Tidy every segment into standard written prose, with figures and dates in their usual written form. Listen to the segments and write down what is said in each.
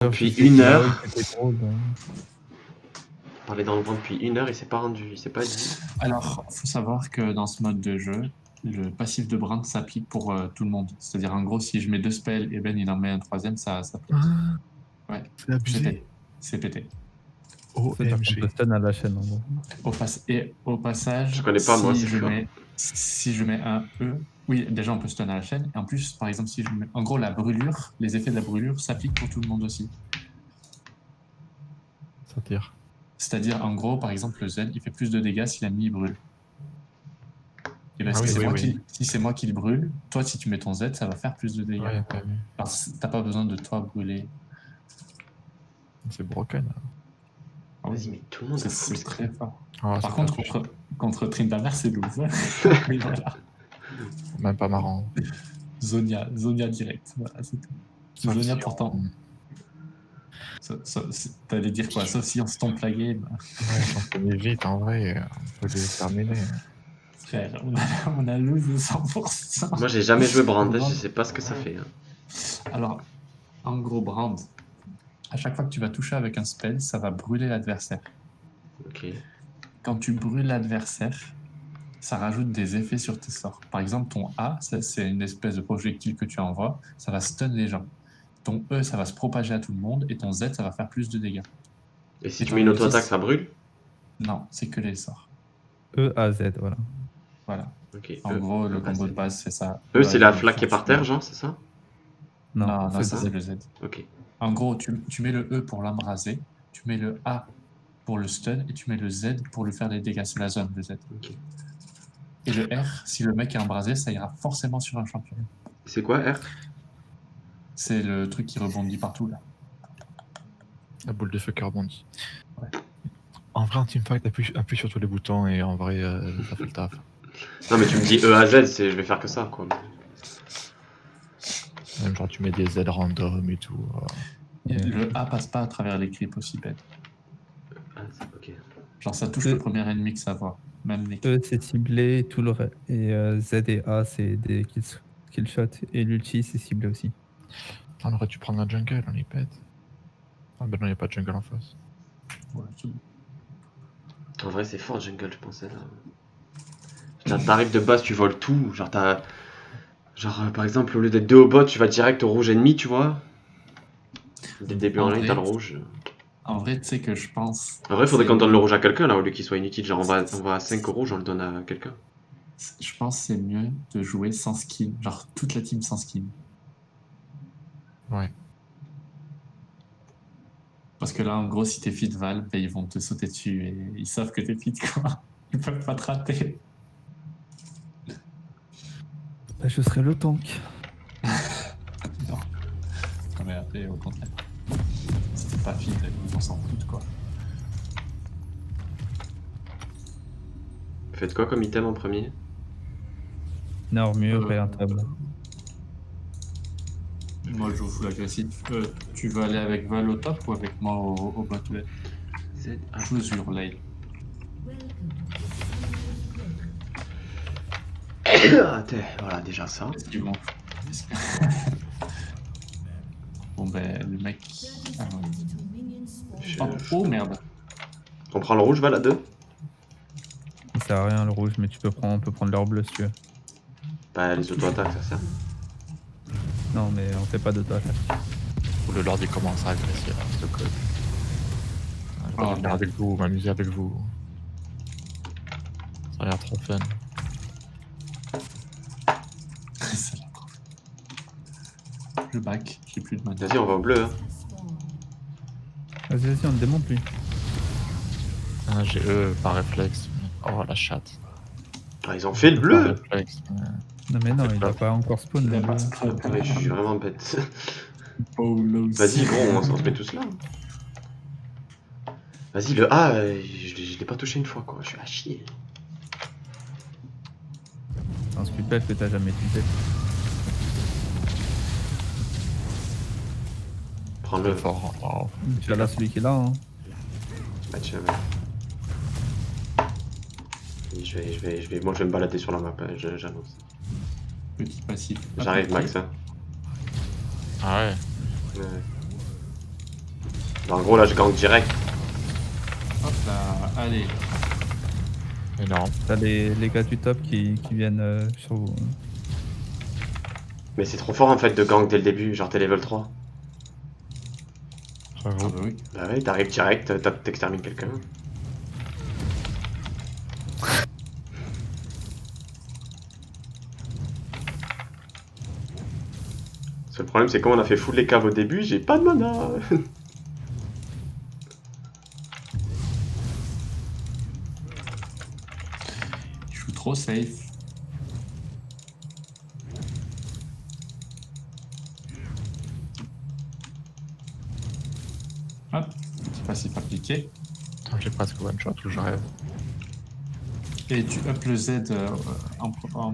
Depuis Tu sais une que heure. Maui c'était gros, ben... On est dans le vent depuis une heure, il s'est pas rendu, il s'est pas dit. Alors, faut savoir que dans ce mode de jeu, le passif de Brand s'applique pour tout le monde. C'est-à-dire, en gros, si je mets 2 spells et Ben il en met un troisième, ça pète. Ouais, C'est abusé. c'est pété. C'est-à-dire qu'on peut OMG. stun à la chaîne en gros. Et au passage, Je connais pas, moi, si c'est je fort. si je mets un E, oui, déjà on peut stun à la chaîne. Et en plus, par exemple, si je mets, en gros, la brûlure, les effets de la brûlure s'appliquent pour tout le monde aussi. C'est-à-dire. C'est-à-dire, en gros, par exemple, le Z, il fait plus de dégâts si l'ennemi brûle. Et ben, Ah oui, si c'est moi qui le brûle, toi, si tu mets ton Z, ça va faire plus de dégâts. Ouais, Alors, t'as pas besoin de toi brûler. c'est broken. Ah oui, Vas-y, mais tout le monde a full c'est très fort. Ah, Par c'est contre, pas- contre Tryndamere, c'est loose. Oui, voilà. Même pas marrant. Zonia direct. Voilà, c'est tout. Sauf Zonia si pourtant. on- T'allais dire quoi? Sauf si on se tombe la game. Ouais, si on se met vite, en vrai, on peut les terminer. Frère, on a lose 100%. Moi, j'ai jamais joué Brand, Brand. je sais pas ce que ça fait. Hein. Alors, en gros, Brand, à chaque fois que tu vas toucher avec un spell, ça va brûler l'adversaire. Ok. Quand tu brûles l'adversaire, ça rajoute des effets sur tes sorts. Par exemple, ton A, c'est une espèce de projectile que tu envoies, ça va stun les gens. Ton E, ça va se propager à tout le monde, et ton Z, ça va faire plus de dégâts. Et si Et tu ton mets une ulti, auto-attaque, ça brûle? Non, c'est que les sorts. E à Z, voilà. Voilà. Ok. En gros, le bah, combo c'est- de base, c'est ça. Eux, c'est la Z, flaque qui est par terre, genre, c'est ça? Non, c'est ça Z. c'est le Z. Ok. En gros, tu mets le E pour l'embraser, tu mets le A pour le stun, et tu mets le Z pour lui faire des dégâts sur la zone, le Z. Ok. Et le R, si le mec est embrasé, ça ira forcément sur un champion. C'est quoi, R? C'est le truc qui rebondit partout, là. La boule de feu qui rebondit. Ouais. En vrai, en teamfight, appuie sur tous les boutons et en vrai, ça fait le taf. Non, mais tu me dis E à Z, je vais faire que ça, quoi. Même genre, tu mets des Z random et tout. Et le A passe pas à travers les creeps aussi bête. Ah, ok. Genre ça touche le premier ennemi que ça voit. Même les E c'est ciblé, tout le et Z et A c'est des kill shots et l'ulti c'est ciblé aussi. On aurait dû prendre la jungle, on les pète. Ah ben non, il n'y a pas de jungle en face. Ouais, c'est bon. En vrai, c'est fort, jungle, je pensais, là. Genre, t'arrives de base, tu voles tout. Genre, t'as... Genre, par exemple, au lieu d'être 2 au bot, tu vas direct au rouge ennemi, tu vois. Dès le début en ligne, t'as le rouge. En vrai, tu sais que je pense... En vrai, faudrait qu'on donne le rouge à quelqu'un, là, au lieu qu'il soit inutile. Genre, on va à 5 au rouge, on le donne à quelqu'un. Je pense que c'est mieux de jouer sans skin. Genre, toute la team sans skin. Ouais. Parce que là, en gros, si t'es fit Val, ben, ils vont te sauter dessus et ils savent que t'es fit, quoi. Ils peuvent pas te rater. Bah, je serai le tank. Non. Non, mais après, au contraire. Si t'es pas fit, on s'en fout, quoi. Faites quoi comme item en premier? Une armure et un tableau. Moi, je joue full agressif. Tu veux aller avec Val au top ou avec moi au bot lane? Choose your lane. Voilà, déjà ça. Est-ce qu'ils vont... Bon, ben, le mec... Ah, ouais. Oh, merde. On prend le rouge, Val, à 2? Ça sert à rien le rouge, mais on peut prendre l'or bleu si tu veux. Bah, les auto-attaques, ça sert. Non, mais on fait pas d'auto-attaque. Ou le lord il commence à agresser, là, ce code. Je vais venir avec vous, m'amuser avec vous. Ça a l'air trop fun. Ça l'a trop fait. Je back, j'ai plus de mana. Vas-y, on va au bleu. Hein. Vas-y, on le démonte lui. Ah, j'ai E par réflexe. Oh la chatte. Ah, ils ont fait le Par bleu. réflexe. Non mais non, il a pas encore spawn. Il a le pas bleu. spawn. Ah, mais je suis vraiment bête. Paulos. Vas-y, gros, on se met tous là. Vas-y, le A, je l'ai pas touché une fois, quoi. Je suis à chier. Un spell que t'as jamais utilisé. Prends-le. Fort. Oh. Tu as là celui qui est là. Hein. Bah, tiens, ouais. Moi, je vais me balader sur la map, hein, j'annonce. Petit passif. J'arrive, Max. Hein. Ah ouais. Ouais. En gros, là, je gank direct. Hop là, allez. Énorme. T'as les gars du top qui viennent sur vous. Mais c'est trop fort en fait de gank dès le début, genre t'es level 3. Ah J'avoue. bah oui. Bah ouais, t'arrives direct, t'extermines quelqu'un. Parce que le problème c'est comme on a fait full les caves au début, j'ai pas de mana. Il joue trop safe. Hop, petit passif appliqué. Attends, j'ai presque one shot ou je rêve. Et tu up le Z en front.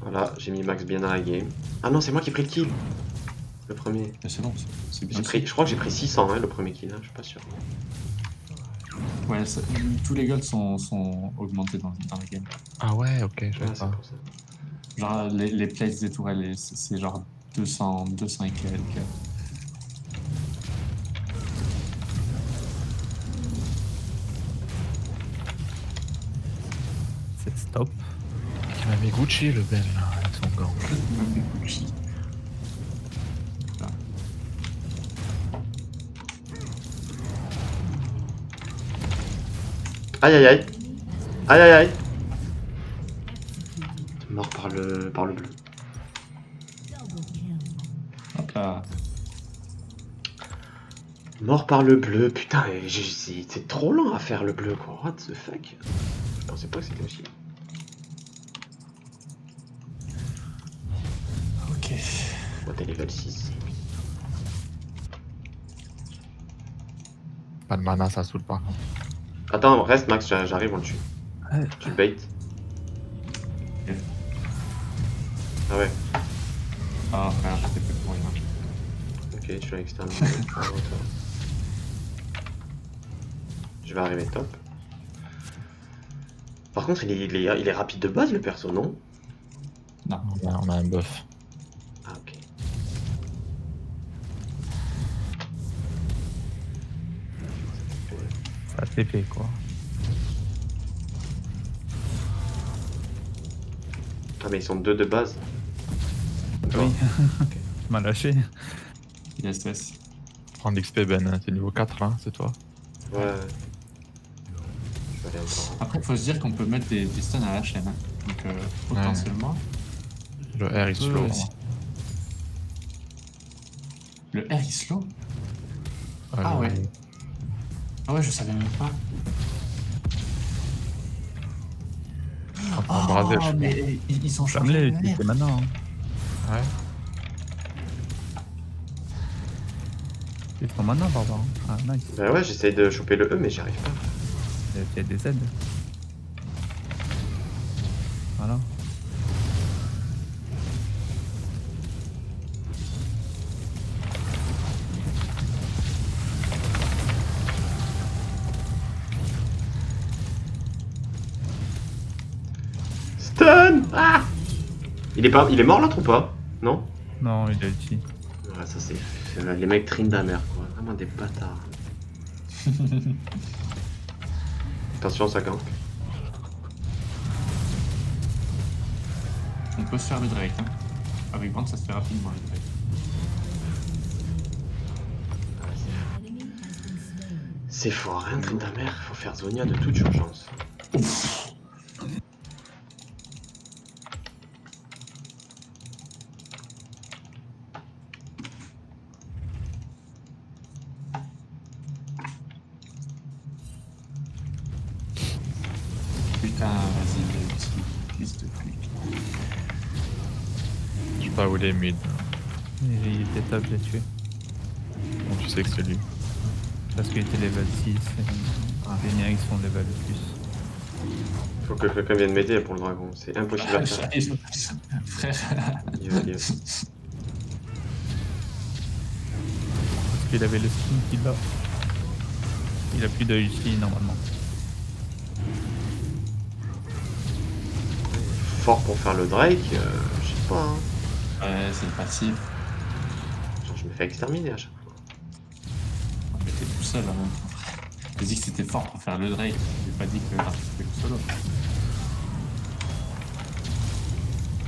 Voilà, j'ai mis Max bien dans la game. Ah non, c'est moi qui ai pris le kill. Le premier. Mais c'est bon, c'est bien. Je crois que j'ai pris 600 hein, le premier kill, hein, je suis pas sûr. Ouais, tous les golds sont augmentés dans la game. Ah ouais, ok, je Ouais, savais c'est pas. pour ça. Genre les plates des tourelles, c'est genre 200 et quelques. C'est stop. Il m'a mis Gucci le bel là, avec son gant. Même des Gucci. Aïe aïe aïe. Aïe aïe aïe. Mort par le bleu. Hop là. Mort par le bleu, putain, c'est trop lent à faire le bleu quoi. What the fuck? Je pensais pas que c'était aussi. Ok. Moi t'es level 6. Pas de mana, ça saoule par contre. Attends, reste Max, j'arrive, on le tue. Ouais. Tu le bait. Ok. Ah ouais, Ah frère, j'étais plus pour rien. ok, tu l'as exterminé. Bravo, toi. Je vais arriver top. Par contre, il est rapide de base le perso, non? Non. On a un buff. Ah ok. Ça TP quoi. Ah mais ils sont deux de base. Toi. Oui. Tu m'as lâché. Yes, yes. Prends l'XP Ben, hein, t'es niveau 4 là, c'est toi. Ouais. Je vais aller encore. Après, il faut se dire qu'on peut mettre des stuns à la chaîne. Hein. Donc, potentiellement. Le R il slow. aussi. Le R il slow? Ah ouais. Ah ouais, je savais même pas. En Brazil, je mais ils sont Jamais changés. utilisé maintenant. Hein. Ouais. Ils sont maintenant, pardon. Ah, nice. Bah ouais, j'essaye de choper le E mais j'y arrive pas. Il y a des Z. Voilà. Stun! Ah! Il est mort l'autre ou pas? Non? Non, il a ulti. Ouais, ça c'est les mecs Tryndamere quoi, vraiment des bâtards. Attention, ça gank. On peut se faire le Drake. Hein. Avec Brand, ça se fait rapidement le Drake. C'est fort, hein, Tryndamere, faut faire Zonia de toute urgence. Putain, vas-y, le petit fils de pute. Je sais pas où il est mid. Il était top, j'ai tué. Bon, tu sais que c'est lui. Parce qu'il était level 6. Les miens, ils sont level plus. Faut que quelqu'un vienne m'aider pour le dragon, c'est impossible à faire. Frère. Yo. Parce qu'il avait le skin qu'il a. Il a plus de ulti normalement. fort pour faire le Drake, je sais pas. Hein. Ouais, c'est le passif. Genre, je me fais exterminer à chaque fois. Mais t'es tout seul, hein. J'ai dit que c'était fort pour faire le Drake. J'ai pas dit que c'était le solo.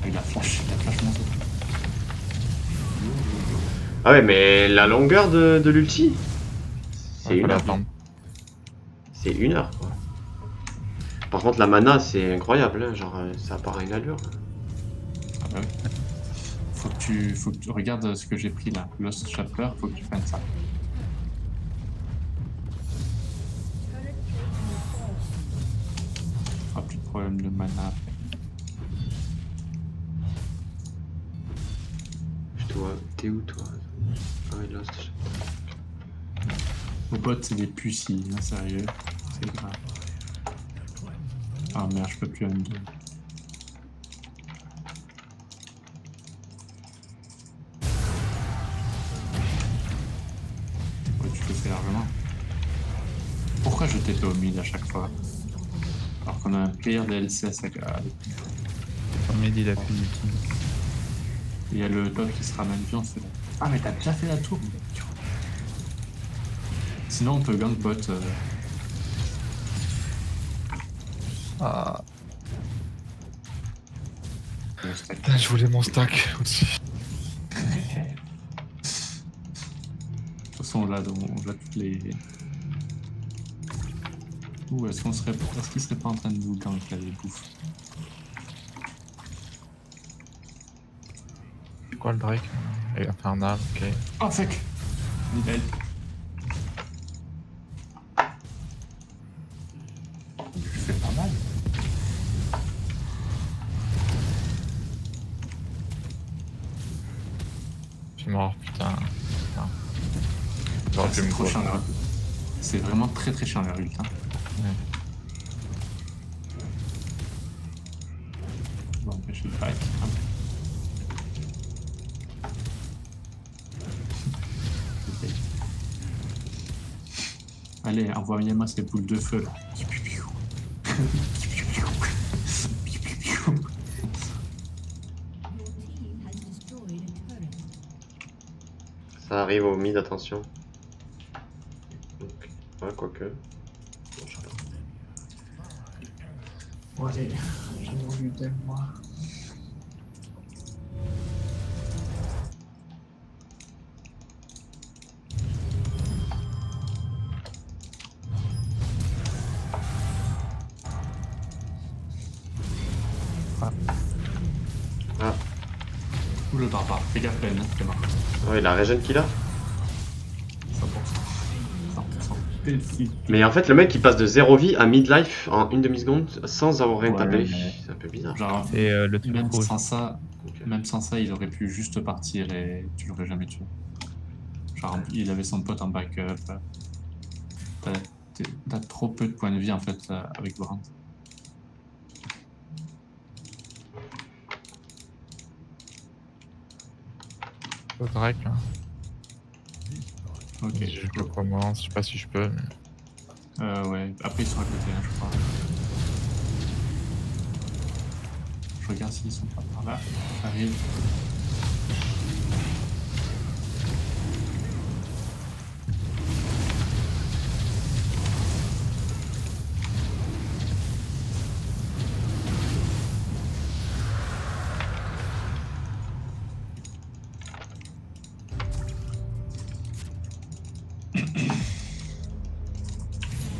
Ah, il a flash mon truc. Ah ouais, mais la longueur de l'ulti, c'est Ouais, faut 1 heure. l'attendre. C'est 1 heure, quoi. Par contre, la mana, c'est incroyable, hein, genre, ça part à une allure. Ah bah oui. Faut que tu regardes ce que j'ai pris là. Lost Chapter, faut que tu prennes ça. Ah, plus de problème de mana après. Je dois... T'es où, toi? Ah ouais, Lost. Au bot, c'est des pucis, hein, sérieux. C'est grave. Ah merde, je peux plus undo. Ouais, tu le fais largement. Pourquoi je TP au mid à chaque fois? Alors qu'on a un player de LCS avec Mid, il a plus d'ulti. il y a le top qui se ramène bien, on se fait là. Ah mais t'as déjà fait la tour, mec. Sinon on peut gank bot. Ah, Le stack. je voulais mon stack aussi. De toute façon là on voit toutes les. Ou est-ce qu'il serait pas en train de nous gank là les bouffes? C'est quoi le Drake? Et Infernal, ok. Oh fuck! Nidal. Je fais pas mal. Je suis mort, putain. J'aurais pu C'est me trop courir. chiant là. C'est vraiment très très chiant la ult. Hein. Ouais. Bon, ben, je vais le faire. Allez, envoyez-moi ces boules de feu là. Ça arrive au mid, attention. Donc, ouais, quoique. Bon, je sais pas. Bon, allez, j'ai voulu de moi. Ah, Ou le barbare, fais gaffe, Ben, hein, c'est mort. ouais, la régène qu'il a. 100%. 100%. Mais en fait, le mec il passe de 0 vie à mid-life en une demi-seconde sans avoir rien Ouais, tapé. mais- C'est un peu bizarre. Genre, Et le truc même rouge. sans ça, Ok. même sans ça, il aurait pu juste partir et tu l'aurais jamais tué. Genre, il avait son pote en backup. T'as trop peu de points de vie en fait avec Brand. Le Drake, là. Ok. Je le commence, je sais pas si je peux, mais... Ouais. Après ils sont à côté, hein, je crois. Je regarde s'ils sont pas par là. Arrive.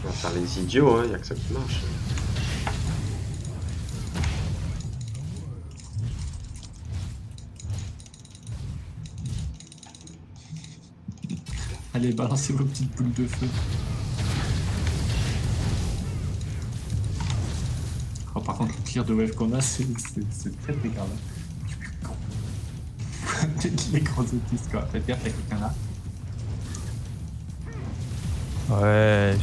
On va faire les idiots, hein, y a que ça qui marche. Allez, balancez vos petites boules de feu. Oh, par contre, le tir de wave qu'on a, c'est très très grave. Les gros autistes, quoi. Faites gaffe, y'a quelqu'un là. Ouais,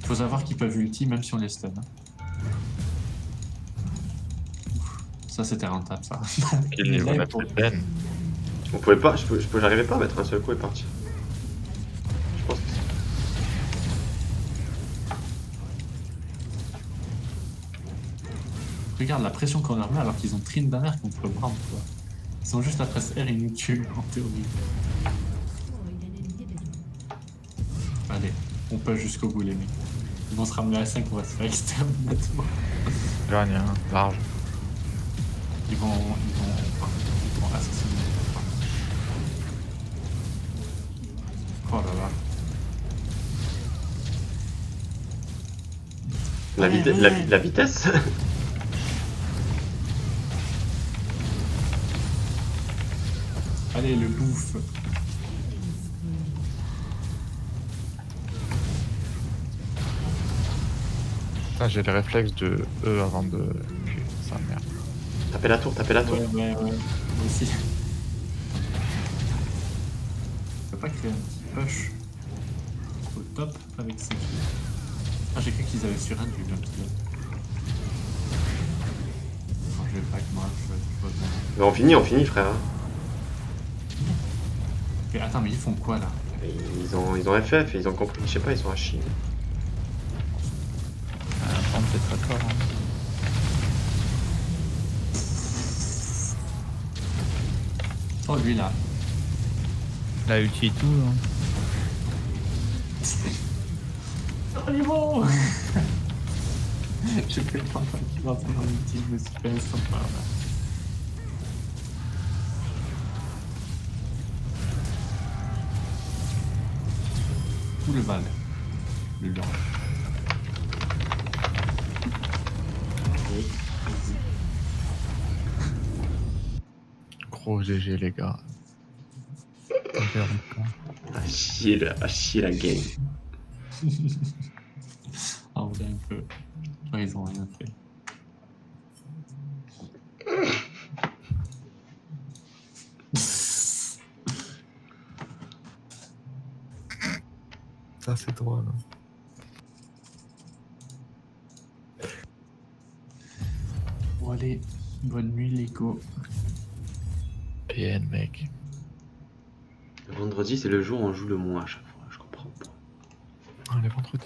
Faut savoir qu'ils peuvent ulti même si on les stun. Hein. Ouf. Ça, c'était rentable, ça. Quel niveau Là, on a pour- fait Ben? On pouvait pas, j'arrivais pas à mettre un seul coup et partir. Je pense que c'est. Regarde la pression qu'on leur met alors qu'ils ont Trine Banner contre Braum, quoi. Ils sont juste à presse R, ils nous tuent, en théorie. Allez, on peut jusqu'au bout, les mecs. Ils vont se ramener à 5, on va se faire exterminer nettement. Gagne, hein, large. Ils vont assassiner. Oh là là. La vitesse. Allez, le bouffe. Putain, j'ai les réflexes de E avant de... Putain, ça merde. Tapez la tour, tapez la tour. Ouais. Moi aussi. On peut pas créer un petit push au top avec ces kills. Ah, j'ai cru qu'ils avaient sur un du même kill. Non, je vais pas avec moi, je vais bien. Mais on finit, frère. Ok, attends, mais ils font quoi là? Ils ont FF, ils ont compris, je sais pas, ils sont à chier. Prendre peut-être très fort. Hein. Oh, lui là. La ulti et tout. Hein. Oh, il est bon. J'ai fait le temps qu'il va entrer dans l'ulti, je me suis fait instant par là. Où le Val? Le lion. Oui, vas-y. Gros GG, les gars. À chier la game. En vrai, un peu. Ouais, ils ont rien fait. Ça, c'est drôle. Bon, allez, bonne nuit, les go. PN, mec. Le vendredi, c'est le jour où on joue le moins à chaque fois, je comprends pas. Ah, les vendredis,